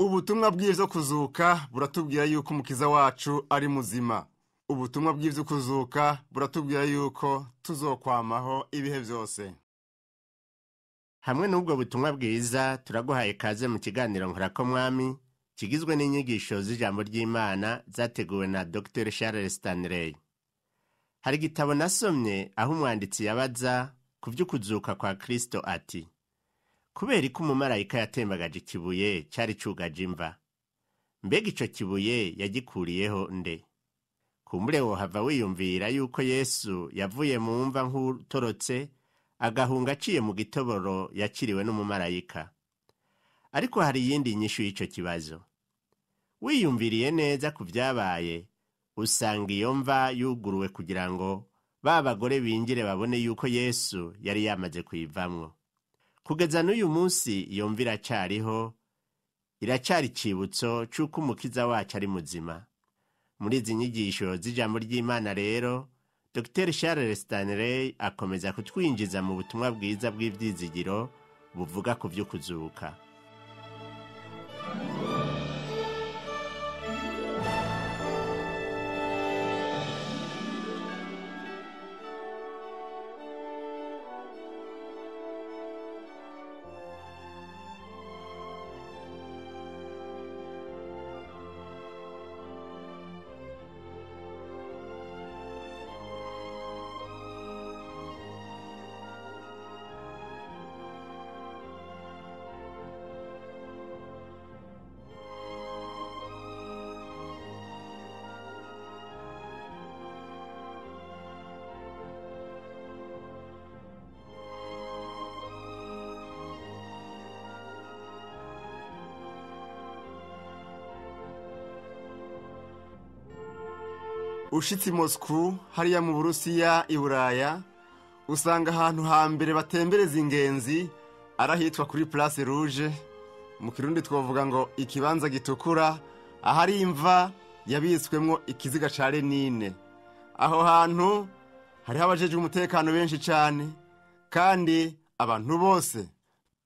Ubutumwa bw'ivyo kuzuka buratubwira yuko umukiza wacu ari muzima. Ubutumwa bw'ivyo kuzuka buratubwira yuko tuzokwamaho ibihe vyose. Hamwe n'ubwo butumwa bwiza turaguhaye kaze mu kiganiro Nkorako Mwami kigizwe n'inyigisho z'ijambo ry'Imana zateguwe na Dr. Charles Stanley. Hari igitabo nasomye aho umwanditsi yabaza ku vy'ukuzuka kwa Kristo ati: kubera ko umumarayika yatembagaje ikibuye cyari cugaje imva, mbega ico kibuye yagikuriyeho nde? Kumbure wohava wiyumvira yuko Yesu yavuye mu mva nk'utorotse agahunga aciye mu gitoboro yakiriwe n'umumarayika. Ariko hari iyindi nyishu y'ico kibazo. Wiyumviriye neza ku vyabaye, usanga iyo mva yuguruwe kugira ngo ba bagore binjire babone yuko Yesu yari yamaze kuyivamwo. Kugeza n'uyu munsi iyo mva iracari cibutso c'uko umukiza wacu ari muzima. Muri izi nyigisho z'ijambo ry'Imana rero, Dr. Charles Stanley akomeza kutwinjiza mu butumwa bwiza bw'ivyizigiro buvuga ku vy'ukuzuka. Ushitse i Moscou hariya mu Burusiya i Buraya, usanga ahantu hambere batembereza ingenzi arahitwa kuri Place Rouge. Mu Kirundi twovuga ngo ikibanza gitukura, ahari imva yabitswemwo ikiziga ca Lenine. Aho hantu hariho abajejwe umutekano benshi cane, kandi abantu bose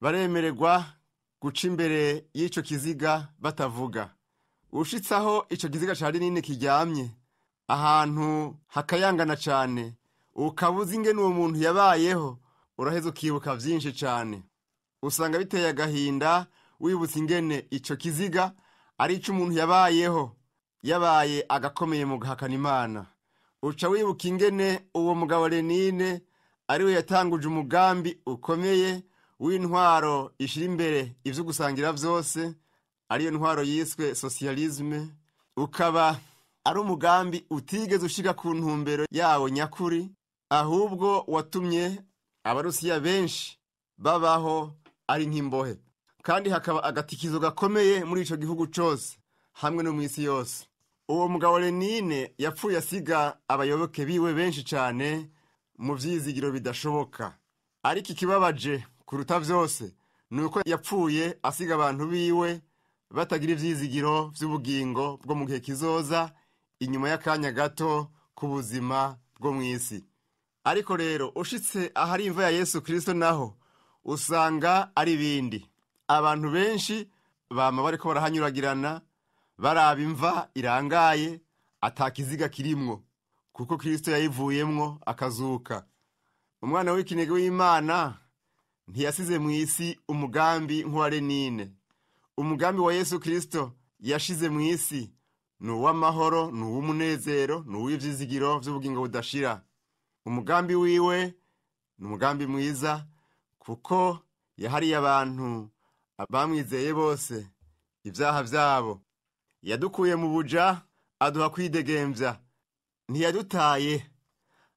baremererwa guca imbere y'ico kiziga batavuga. Ushitse aho ico kiziga ca Lenine kiryamye, ahantu hakayangana cane, ukabuza ingene uwo muntu yabayeho, uraheza ukibuka vyinshi cane. Usanga biteye agahinda wibutse ingene ico kiziga ari ico umuntu yabaye agakomeye mu guhakana Imana. Uca wibuka ingene uwo mugabo Lenine ariwe yatanguje umugambi ukomeye w'intwaro ishira imbere ivyo gusangira vyose, ariyo ntwaro yiswe socialisme. Ukaba ari umugambi utigeze ushika ku ntumbero yawo nyakuri, ahubwo watumye abarusiya benshi babaho ari nk'imbohe. Kandi hakaba agatikizo gakomeye muri ico gihugu cose hamwe no mw'isi yose. Uwo mugabo Lenine yapfuye asiga abayoboke biwe benshi cane mu vyizigiro bidashoboka. Ariko ikibabaje kuruta vyose nuko yapfuye asiga abantu biwe batagira ivyizigiro vy'ubugingo bwo mu gihe kizoza, inyuma y'akanya gato ku buzima bwo mw'isi. Ariko rero ushitse ahari imva ya Yesu Kristo naho usanga ari bindi. Abantu benshi bama bariko barahanyuragirana baraba imva irangaye atakiziga kirimwo, kuko Kristo yayivuyemwo akazuka. Umwana w'ikinege w'Imana ntiyasize mw'isi umugambi nk'uwa Lenine. Umugambi wa Yesu Kristo yashize mw'isi ni uw'amahoro, ni uw'umunezero, ni uw'ivyizigiro vy'ubugingo budashira. Umugambi wiwe ni umugambi mwiza, kuko yahariye abantu abamwizeye bose ivyaha vyabo. Yadukuye mu buja aduha kwidegemvya. Ntiyadutaye,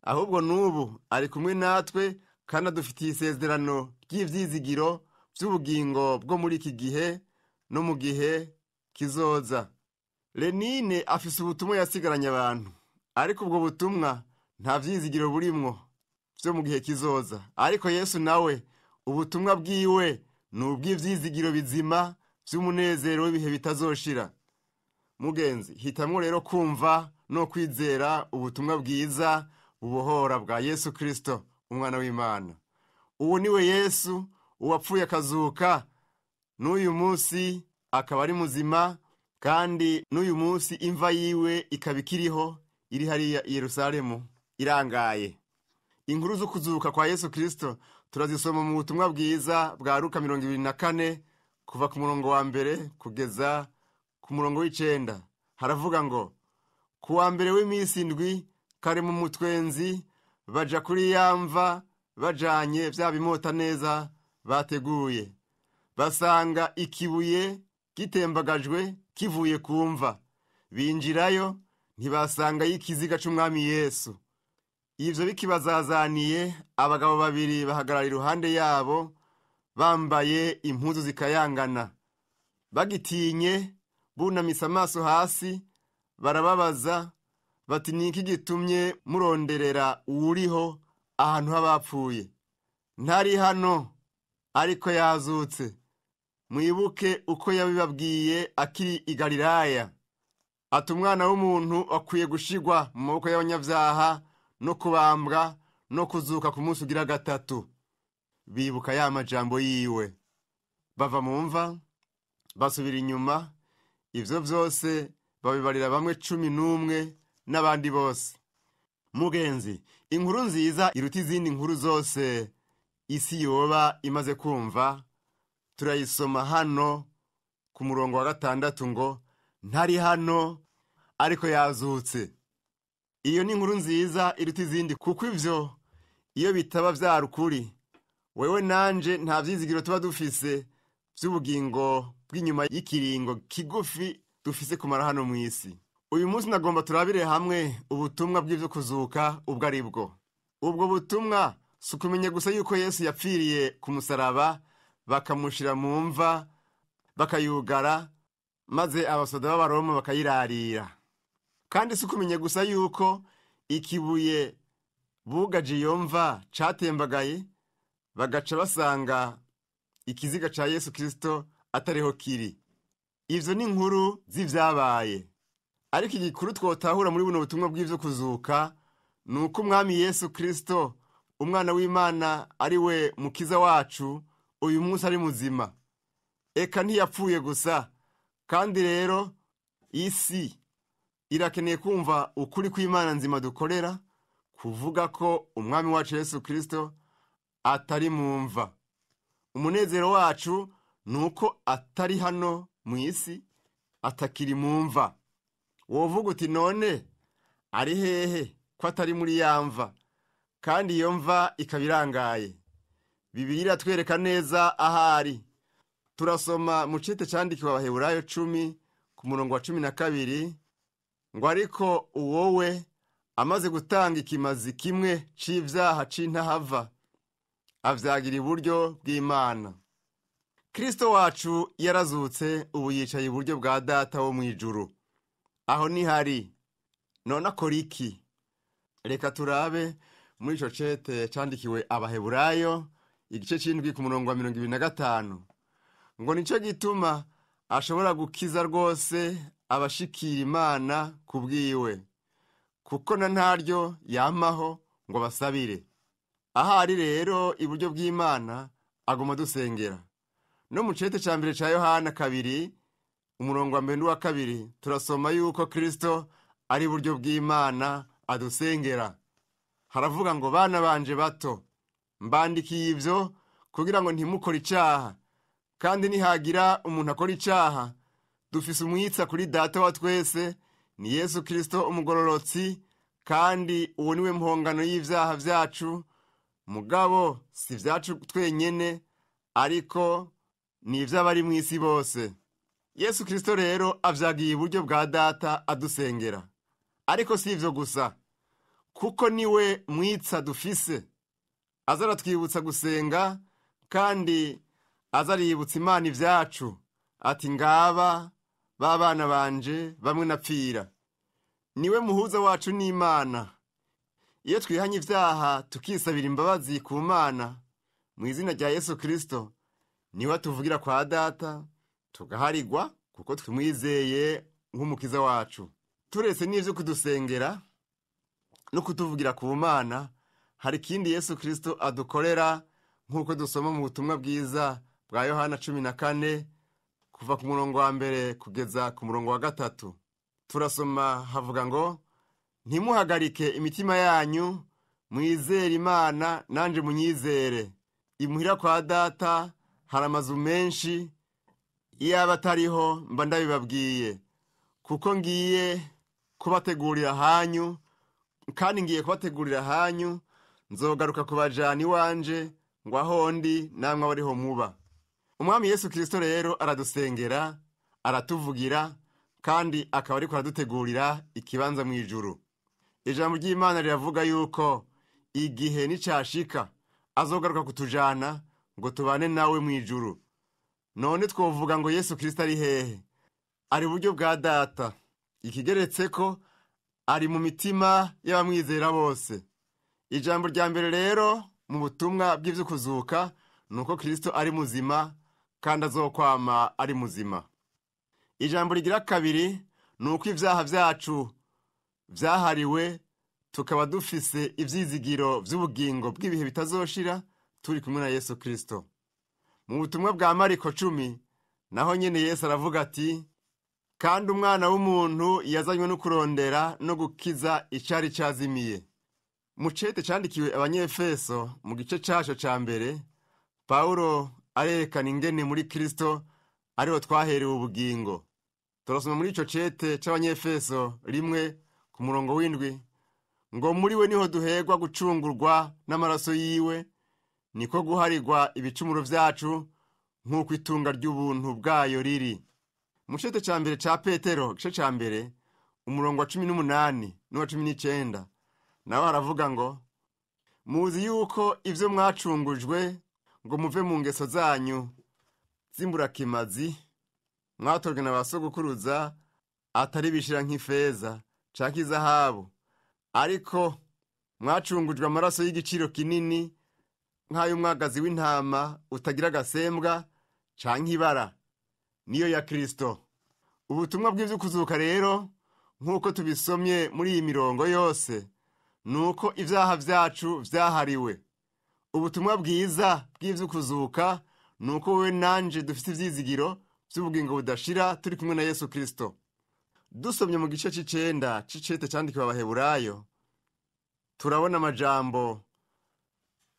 ahubwo n'ubu ari kumwe natwe, kandi adufitiye isezerano ry'ivyizigiro vy'ubugingo bwo muri iki gihe no mu gihe kizoza. Lenine afise ubutumwa yasigaranye abantu, ariko ubwo butumwa nta vyizigiro burimwo vyo mu gihe kizoza. Ariko Yesu nawe ubutumwa bwiwe ni ubw'ivyizigiro bizima vy'umunezero w'ibihe bitazoshira. Mugenzi, hitamwo rero kumva no kwizera ubutumwa bwiza bubohora bwa Yesu Kristo, umwana w'Imana. Uwo niwe Yesu uwapfuye akazuka, n'uyu munsi akaba ari muzima, kandi n'uyu munsi imva yiwe ikaba ikiriho, iri hariya i Yerusalemu irangaye. Inkuru zo kuzuka kwa Yesu Kristo turazisoma mu butumwa bwiza bwa Luka 24 kuva ku murongo wa mbere kugeza ku murongo w'9. Haravuga ngo, ku wa mbere w'iminsi indwi kare mu mutwenzi baja kuri ya mva bajanye vya bimota neza bateguye, basanga ikibuye gitembagajwe kivuye ku mva. Binjirayo ntibasangayo ikiziga c'umwami Yesu. Ivyo bikibazazaniye, abagabo babiri bahagarara iruhande yabo bambaye impuzu zikayangana. Bagitinye bunamisa amaso hasi, barababaza bati, niki gitumye muronderera uwuriho ahantu h'abapfuye? Ntari hano, ariko yazutse. Mwibuke uko yabibabwiye akiri i Galilaya, ati umwana w'umuntu akwiye gushigwa mu maboko y'abanyabyaha no kubambwa no kuzuka ku munsi ugira gatatu. Bibuka ya majambo yiwe, bava mu mva basubira inyuma. Ivyo vyose babibarira bamwe 11 n'abandi bose. Mugenzi, inkuru nziza iruta izindi nkuru zose isi yoba imaze kumva, turayisoma hano ku murongo wa 6 ngo, ntari hano ariko yazutse. Iyo ni inkuru nziza iruta izindi, kuko ivyo iyo bitaba vyarukuri, wewe nanje nta vyizigiro tuba dufise vy'ubugingo bw'inyuma y'ikiringo kigufi dufise kumara hano mw'isi. Uyu munsi nagomba turabire hamwe ubutumwa bw'ivyo kuzuka ubwo ari bwo. Ubwo butumwa si ukumenya gusa yuko Yesu yapfiriye ku musaraba, bakamushira mu mva bakayugara, maze abasoda b'Abaroma bakayirarira. Kandi si ukumenya gusa yuko ikibuye bugaje iyo mva catembagaye, bagaca basanga ikiziga ca Yesu Kristo atariho kiri. Ivyo ni inkuru z'ivyabaye. Ariko igikuru twotahura muri buno butumwa bw'ivyo kuzuka, nuko umwami Yesu Kristo, umwana w'Imana, ari we mukiza wacu, uyu munsi ari muzima. Eka ntiyapfuye gusa, kandi rero isi irakeneye kumva ukuri kw'Imana nzima dukorera, kuvuga ko umwami wacu Yesu Kristo atari mu mva. Umunezero wacu nuko atari hano mw'isi, atakiri mu mva. Wovuga uti, none ari hehe ko atari muri ya mva, kandi iyo mva ikaba irangaye? Bibiliya iratwereka neza ahari. Turasoma mu cete candikiwe Abaheburayo 10 ku murongo wa 12 ngo, ariko uwowe amaze gutanga ikimazi kimwe c'ivyaha c'intahava, avyagira iburyo bw'Imana. Kristo wacu yarazutse, ubu yicaye iburyo bwa Data wo mw'ijuru. Aho nihari. None akora iki? Reka turabe muri ico cete candikiwe Abaheburayo igice c'7 ku murongo wa 25 ngo, nico gituma ashobora gukiza rwose abashikira Imana kubwiwe, kuko na ntaryo yamaho ngo basabire. Ahari rero iburyo bw'Imana aguma dusengera. No mu cete ca mbere ca Yohana 2 umurongo wa 1 n'uwa 2 turasoma yuko Kristo ari iburyo bw'Imana adusengera. Haravuga ngo, bana banje bato, mbandikiye ivyo kugira ngo ntimukore icaha. Kandi nihagira umuntu akora icaha, dufise umwitsa kuri Data wa twese, ni Yesu Kristo umugororotsi, kandi uwo niwe mpongano y'ivyaha vyacu. Mugabo si vyacu twenyene, ariko ni ivy'abari mw'isi bose. Yesu Kristo rero avyagiye iburyo bwa Data adusengera. Ariko si ivyo gusa, kuko niwe mwitsa dufise. Aza aratwibutsa gusenga, kandi aza aributsa Imana ivyacu, ati, ngaba b'abana banje bamwe napfira. Niwe muhuza wacu n'Imana. Iyo twihanye ivyaha tukisabira imbabazi ku Mana mu izina rya Yesu Kristo, niwe tuvugira kwa Data, tugaharigwa kuko twimwizeye nk'umukiza wacu. Turetse n'ivyo kudusengera no kutuvugira ku Mana, hari ikindi Yesu Kristo adukorera, nk'uko dusoma mu butumwa bwiza bwa Yohana 14 kuva ku murongo wa mbere kugeza ku murongo wa gatatu. Turasoma havuga ngo, ntimuhagarike imitima yanyu, mwizere Imana nanje munyizere. Imuhira kwa data hari amazu menshi, iyaba atariho mba ndabibabwiye. Kuko ngiye kubategurira hanyu, kandi ngiye kubategurira hanyu, nzogaruka kubajana iwanje, ngo aho ndi namwe abariho muba. Umwami Yesu Kristo rero aradusengera, aratuvugira, kandi akaba ariko aradutegurira ikibanza mu ijuru. Ijambo ry'Imana riravuga yuko igihe nicashika azogaruka kutujana ngo tubane nawe mu ijuru. None twovuga ngo Yesu Kristo ari hehe? Ari buryo bwa data. Ikigeretse ko ari mu mitima y'abamwizera bose. Ijambo rya mbere rero mu butumwa bw'ivy'ukuzuka nuko Kristo ari muzima kandi azokwama ari muzima. Ijambo rigira kabiri nuko ivyaha vyacu vyahariwe, tukaba dufise ivyizigiro vy'ubugingo bw'ibihe bitazoshira turi kumwe na Yesu Kristo. Mu butumwa bwa Mariko 10 naho nyene Yesu aravuga ati, kandi umwana w'umuntu yazanywe no kurondera no gukiza icari cazimiye. Mu cete candikiwe Abanyefeso mu gice caco ca mbere, Paulo arerekana ingene muri Kristo ariho twaherewe ubugingo. Turasoma muri ico cete c'Abanyefeso 1 ku murongo w'indwi ngo, muri we niho duherwa gucungurwa n'amaraso yiwe, niko guharirwa ibicumuro vyacu nk'uko itunga ry'ubuntu bwayo riri. Mu cete ca mbere ca Petero gice ca mbere umurongo wa 18 n'uwa 19 naho haravuga ngo, muzi yuko ivyo mwacungujwe ngo muve mu ngeso zanyu z'imburakimazi mwatorwe na basogokuruza, atari bishira nk'ifeza canke izahabu, ariko mwacungujwe amaraso y'igiciro kinini, nk'ay'umwagazi w'intama utagira agasembwa canke ibara, niyo ya Kristo. Ubutumwa bw'ivy'ukuzuka rero nk'uko tubisomye muri iyi mirongo yose, nuko ivyaha vyacu vyahariwe. Ubutumwa bwiza bw'ivy'ukuzuka nuko we nanje dufite ivyizigiro vy'ubugingo budashira turi kumwe na Yesu Kristo. Dusomye mu gice c'icenda c'icete candikiwe Abaheburayo, turabona amajambo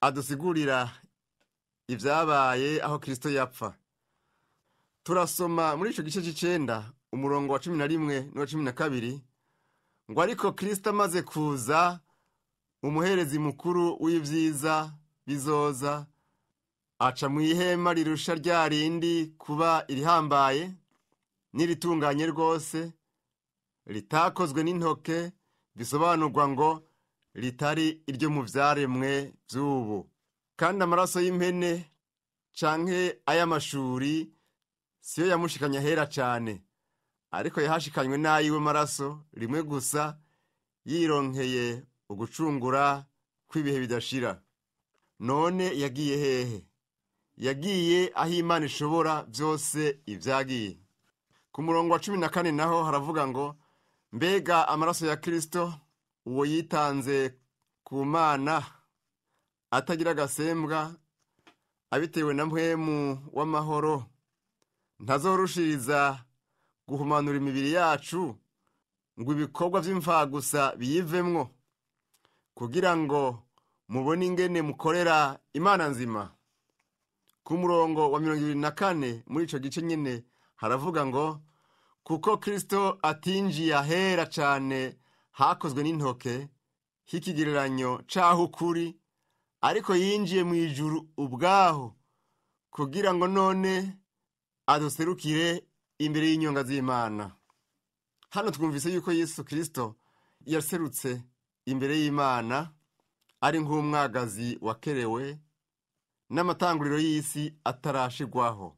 adusigurira ivyabaye aho Kristo yapfa. Turasoma muri ico gice c'icenda umurongo wa 11 n'uwa 12 ngo, ariko Kristo amaze kuza, umuherezi mukuru w'ivyiza bizoza, aca mu ihema rirusha rya rindi kuba irihambaye n'iritunganye rwose, ritakozwe n'intoke, bisobanurwa ngo ritari iryo mu vyaremwe vy'ubu. Kandi amaraso y'impene canke ay'amashuri siyo yamushikanye ahera cane, ariko yahashikanywe n'ayiwe maraso rimwe gusa, yironkeye ugucungura kw'ibihe bidashira. None yagiye hehe? Yagiye aho Imana ishobora vyose ivyagiye. Ku murongo wa 14 naho haravuga ngo, mbega amaraso ya Kristo uwo yitanze ku Mana atagira agasembwa, abitewe na mpwemu w'amahoro, ntazorushiriza guhumanura imibiri yacu ngo ibikorwa vy'imfagusa biyivemwo, kugira ngo mubone ingene mukorera Imana nzima. Ku murongo wa 24 muri ico gice nyene haravuga ngo, kuko Kristo atinjiye ahera cane hakozwe n'intoke h'ikigereranyo c'aho ukuri, ariko yinjiye mu ijuru ubwaho, kugira ngo none aduserukire imbere y'inyonga z'Imana. Hano twumvise yuko Yesu Kristo yaserutse imbere y'Imana ari nk'umwagazi wakerewe n'amatanguriro y'isi atarashigwaho.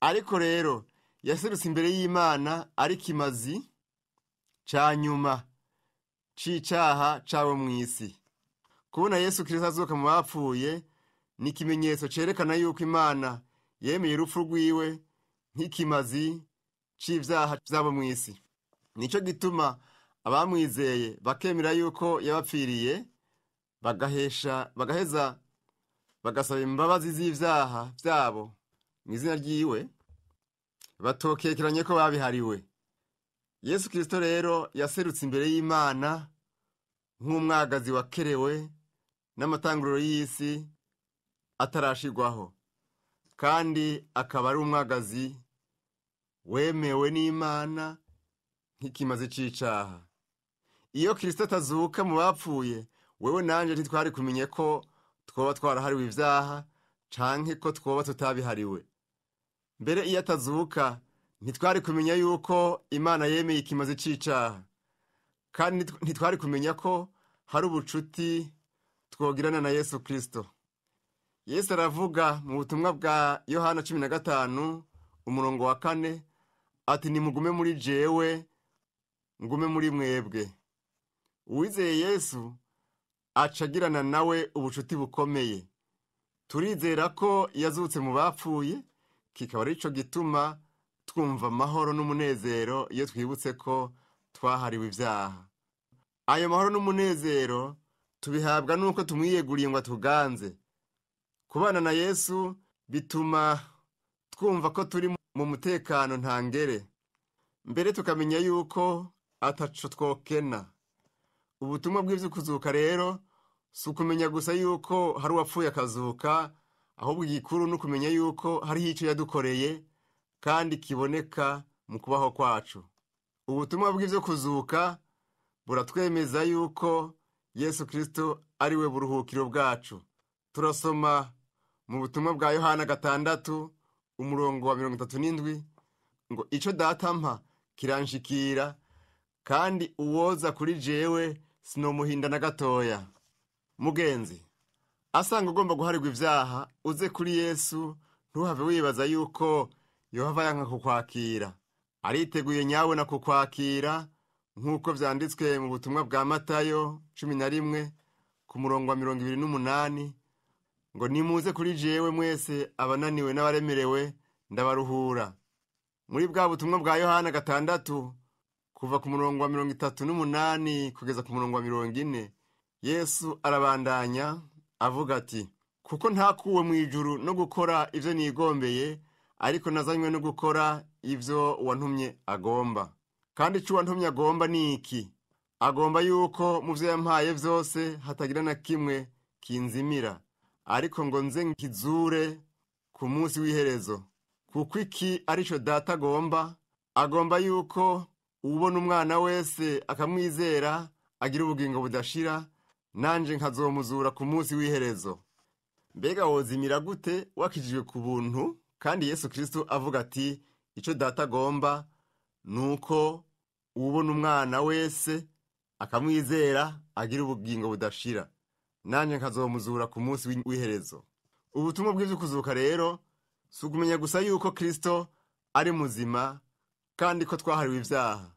Ariko rero yaserutse imbere y'Imana ari kimazi ca nyuma c'icaha cawe mw'isi. Kubona Yesu Kristo azuka mu bapfuye ni ikimenyetso cerekana yuko Imana yemeye urupfu rwiwe nk'ikimazi c'ivyaha vyabo mw'isi. Nico gituma abamwizeye bakemera yuko yabapfiriye, bagaheza bagasaba imbabazi z'ivyaha vyabo mw'izina ryiwe, batokekeranye ko babihariwe. Yesu Kristo rero yaserutse imbere y'Imana nk'umwagazi wakerewe n'amatanguriro y'isi atarashirwaho, kandi akaba ari umwagazi wemewe n'Imana nk'ikimazi c'icaha. Iyo Kristo atazuka mu bapfuye, wewe nanje ntitwari kumenye ko twoba twarahariwe ivyaha canke ko twoba tutabihariwe. Mbere iyo atazuka, ntitwari kumenya yuko Imana yemeye ikimazi c'icaha, kandi ntitwari kumenya ko hari ubucuti twogirana na Yesu Kristo. Yesu aravuga mu butumwa bwa Yohana 15 umurongo wa 4 ati nimugume muri jewe ngume muri mwebwe. Uwizeye Yesu acagirana nawe ubucuti bukomeye. Turizera ko yazutse mu bapfuye, kikaba arico gituma twumva amahoro n'umunezero iyo twibutse ko twahariwe ivyaha. Ayo mahoro n'umunezero tubihabwa nuko tumwiyeguriye ngo atuganze. Kubana na Yesu bituma twumva ko turi mu mutekano ntangere, mbere tukamenya yuko ataco twokena. Ubutumwa bw'ivyo rero si ukumenya gusa yuko hari uwapfuye akazuka, ahubwo igikuru n'ukumenya yuko hariho ico yadukoreye kandi kiboneka mu kubaho kwacu. Ubutumwa bw'ivyo kuzuka buratwemeza yuko Yesu Kristo ari we buruhukiro bwacu. Turasoma mu butumwa bwa Yohana 6 umurongo wa 37 ngo ico data mpa kiranshikira, kandi uwoza kuri jewe sinomuhinda na gatoya. Mugenzi, asanga ugomba guharirwa ivyaha, uze kuri Yesu, ntuhave wibaza yuko yohava yanka kukwakira. Ariteguye nyawe na kukwakira, nk'uko vyanditswe mu butumwa bwa Matayo 11 ku murongo wa 28 ngo nimuze kuri jewe mwese abananiwe n'abaremerewe ndabaruhura. Muri bwa butumwa bwa Yohana 6 kuva ku murongo wa 38 kugeza ku murongo wa 40, Yesu arabandanya avuga ati kuko ntakuwe mu ijuru no gukora ivyo nigombeye, ariko nazanywe no gukora ivyo wantumye agomba. Kandi ico wantumye agomba ni iki? Agomba yuko mu vyo yampaye vyose hatagira na kimwe kinzimira, ariko ngo nze nkizure ku munsi w'iherezo. Kuko iki arico data agomba? Agomba yuko ubona umwana wese akamwizera agira ubugingo budashira, nanje nkazomuzura ku munsi w'iherezo. Mbega wozimira gute wakijijwe ku buntu, kandi Yesu Kristo avuga ati ico data agomba nuko ubona umwana wese akamwizera agira ubugingo budashira, nanje nkazomuzura ku munsi w'iherezo. Ubutumwa bw'ivyo kuzuka rero si ukumenya gusa yuko Kristo ari muzima kandi ko twahariwe ivyaha,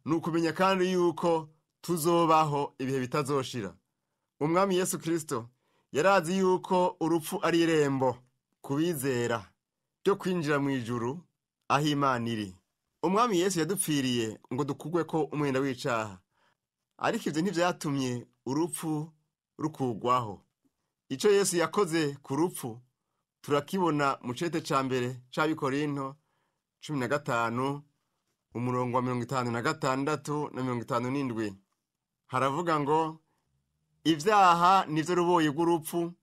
nukumenya kandi yuko tuzobaho ibihe bitazoshira. Umwami Yesu Kristo yarazi yuko urupfu ari irembo kubizera ryo kwinjira mu ijuru aho Imana iri. Umwami Yesu yadupfiriye ngo dukugwe ko umwenda w'icaha, ariko ivyo ntivyatumye urupfu rukugwaho. Ico Yesu yakoze ku rupfu turakibona mu cete ca mbere c'Abikorinto 15 umurongo wa 56 na 57. Haravuga ngo ivyaha nivyo ruboye rw'urupfu,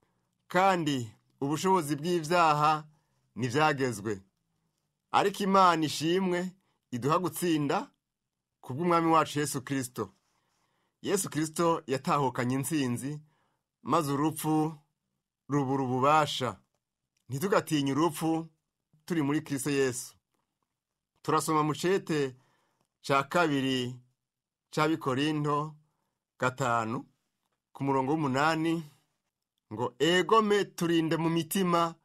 kandi ubushobozi bw'ivyaha nivyagezwe. Ariko Imana ishimwe iduha gutsinda kubw'umwami wacu Yesu Kristo. Yesu Kristo yatahukanye intsinzi, maze urupfu rubura ububasha. Ntitugatinye urupfu turi muri Kristo Yesu. Turasoma mu cete ca kabiri c'Abikorinto 5 ku murongo w'8 ngo egome turinde mu mitima,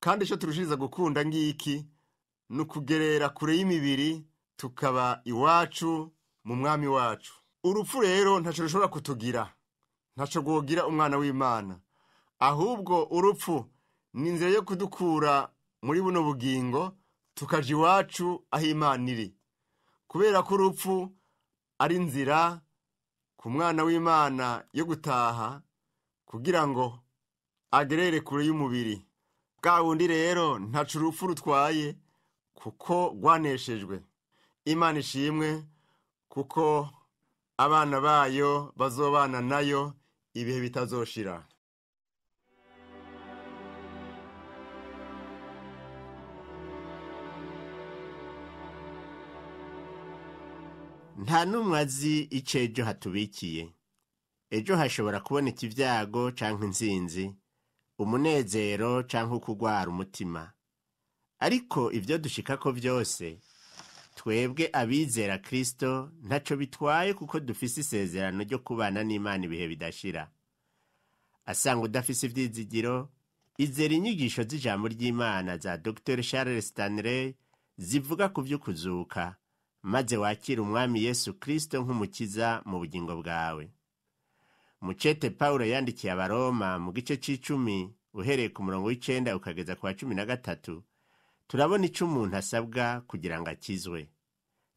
kandi ico turushiriza gukunda ngiki nukugerera kure y'imibiri tukaba iwacu mu mwami wacu. Urupfu rero ntaco rushobora kutugira, ntaco rwogira umwana w'Imana, ahubwo urupfu ni inzira yo kudukura muri buno bugingo tukaja iwacu aho Imana iri. Kubera ko urupfu ari inzira ku mwana w'Imana yo gutaha kugira ngo agerere kure y'umubiri. Bwa wundi rero ntaco urupfu rutwaye, kuko rwaneshejwe. Imana ishimwe kuko abana bayo bazobana nayo ibihe bitazoshira. nta n'umwe azi icyo ejo hatubikiye. Ejo hashobora kuboneka ibyago canke intsinzi, umunezero canke ukugwara umutima. Ariko ivyo dushikako vyose, twebwe abizera Kristo ntaco bitwaye kuko dufise isezerano ryo kubana n'Imana ibihe bidashira. Asanga udafise ivyizigiro, izera inyigisho z'ijambo ry'Imana za Dr. Charles Stanley zivuga ku vy'ukuzuka, maze wakira umwami Yesu Kristo nk'umukiza mu bugingo bwawe. Mucete Paulo yandikiye Abaroma mu gice c'10 uhereye ku murongo w'9 ukageza ku wa 13, turabona ico umuntu asabwa kugira ngo akizwe.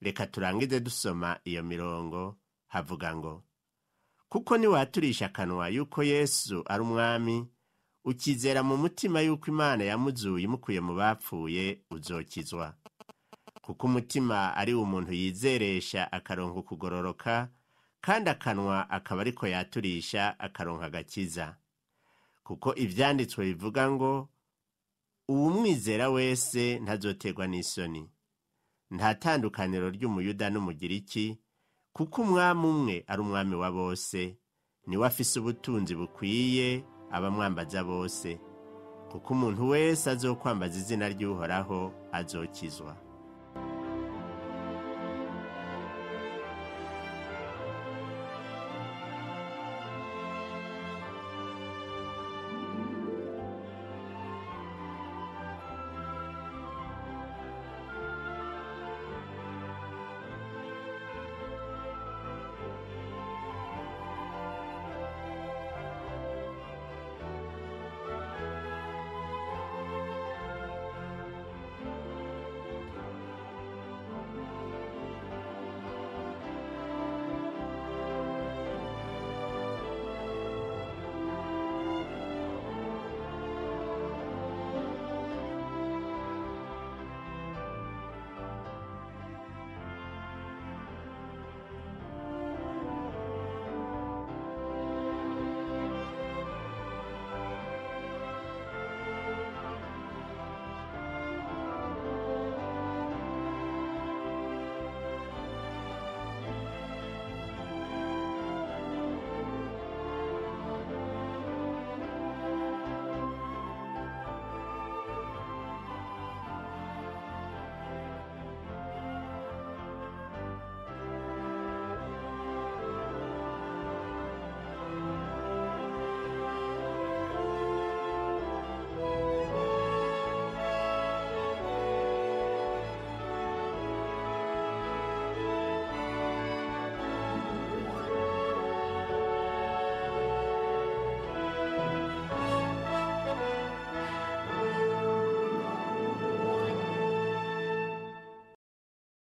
Reka turangize dusoma iyo mirongo. Havuga ngo, kuko niwaturisha akanwa yuko Yesu ari umwami, ukizera mu mutima yuko Imana yamuzuye imukuye mu bapfuye, uzokizwa. Kuko umutima ari umuntu yizeresha akaronka ukugororoka, kandi akanwa akaba ariko yaturisha akaronka agakiza. Kuko ivyanditswe bivuga ngo, uwumwizera wese ntazoterwa n'isoni. Nta tandukaniro ry'umuyuda n'umugiriki, kuko umwami umwe ari umwami wa bose, niwe afise ubutunzi bukwiye abamwambaza bose. Kuko umuntu wese azokwambaza izina ry'Uhoraho azokizwa.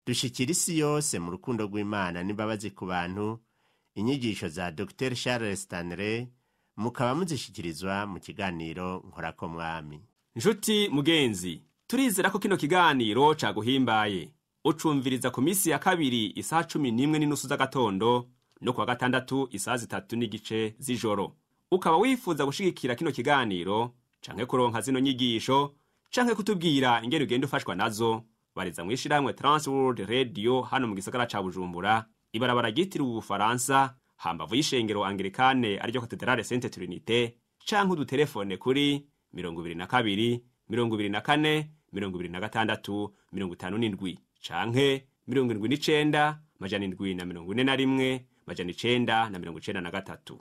Dushikira isi yose mu rukundo rw'Imana n'imbabazi ku bantu, inyigisho za Dr. Charles Stanley mukaba muzishikirizwa mu kiganiro Nkorako Mwami. Nshuti mugenzi, turizera ko kino kiganiro caguhimbaye. Ucumviriza ku misi ya kabiri isaha 11:30 z'agatondo no kuwa gatandatu isaha 3:30 z'ijoro. Ukaba wifuza gushigikira kino kiganiro canke kuronka zino nyigisho canke kutubwira ingene ugenda ufashwa nazo, bariza mwishirahamwe Transworld Radio hano mu gisagara ca Bujumbura, ibarabara ryitiriwe Ubufaransa, hambavu y'ishengero Anglikane ariryo Katedrale Sainte Trinité, canke udutelefone kuri 22 24 26 57 canke 79 741 993.